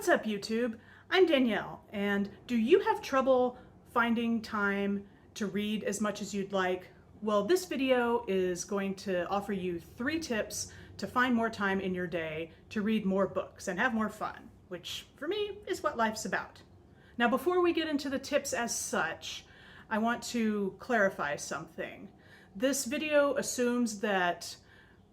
What's up, YouTube? I'm Danielle, and do you have trouble finding time to read as much as you'd like? Well, this video is going to offer you 3 tips to find more time in your day to read more books and have more fun, which for me is what life's about. Now, before we get into the tips as such, I want to clarify something. This video assumes that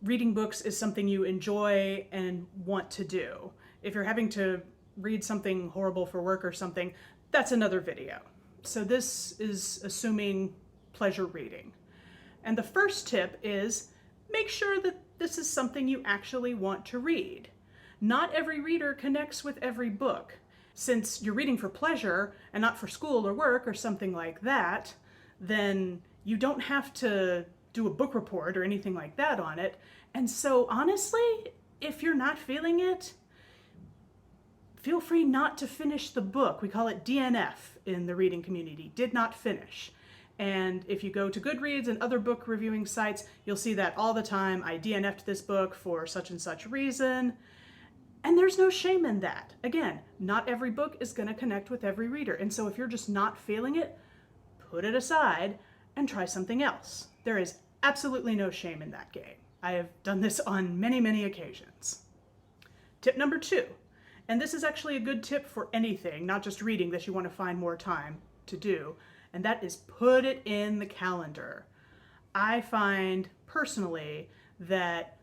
reading books is something you enjoy and want to do. If you're having to read something horrible for work or something, that's another video. So this is assuming pleasure reading. And the first tip is make sure that this is something you actually want to read. Not every reader connects with every book. Since you're reading for pleasure and not for school or work or something like that, then you don't have to do a book report or anything like that on it. And so honestly, if you're not feeling it, feel free not to finish the book. We call it DNF in the reading community, did not finish. And if you go to Goodreads and other book reviewing sites, you'll see that all the time. I DNF'd this book for such and such reason. And there's no shame in that. Again, not every book is going to connect with every reader. And so if you're just not feeling it, put it aside and try something else. There is absolutely no shame in that game. I have done this on many, many occasions. Tip number 2. And this is actually a good tip for anything, not just reading, that you want to find more time to do, and that is put it in the calendar. I find personally that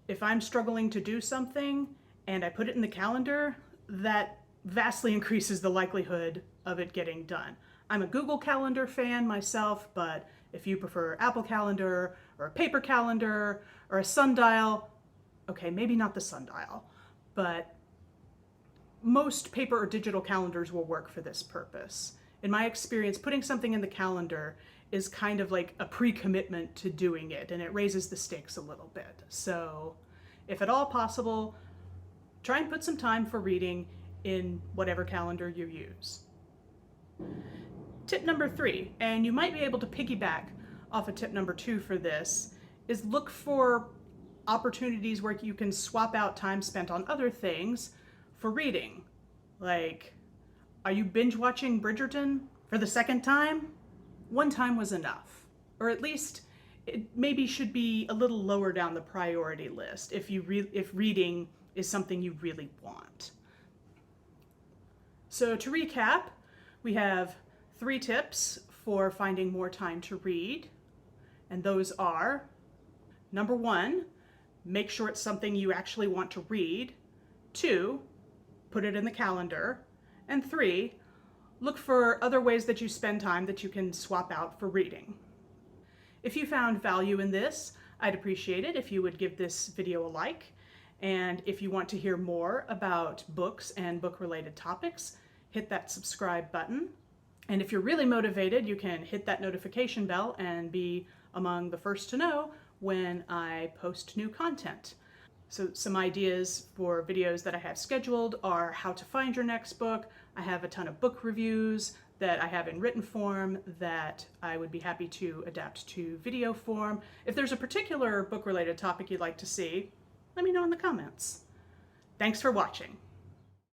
if I'm struggling to do something and I put it in the calendar, that vastly increases the likelihood of it getting done. I'm a Google Calendar fan myself, but if you prefer Apple Calendar or a paper calendar or a sundial, okay, maybe not the sundial, but most paper or digital calendars will work for this purpose. In my experience, putting something in the calendar is kind of like a pre-commitment to doing it, and it raises the stakes a little bit. So if at all possible, try and put some time for reading in whatever calendar you use. Tip number 3, and you might be able to piggyback off of tip number 2 for this, is look for opportunities where you can swap out time spent on other things for reading. Like, are you binge watching Bridgerton for the 2nd time? 1 time was enough. Or at least it maybe should be a little lower down the priority list if reading is something you really want. So to recap, we have 3 tips for finding more time to read. And those are, number 1, make sure it's something you actually want to read. 2, put it in the calendar. And 3, look for other ways that you spend time that you can swap out for reading. If you found value in this, I'd appreciate it if you would give this video a like. And if you want to hear more about books and book-related topics, hit that subscribe button. And if you're really motivated, you can hit that notification bell and be among the first to know when I post new content. So some ideas for videos that I have scheduled are how to find your next book. I have a ton of book reviews that I have in written form that I would be happy to adapt to video form. If there's a particular book-related topic you'd like to see, let me know in the comments. Thanks for watching.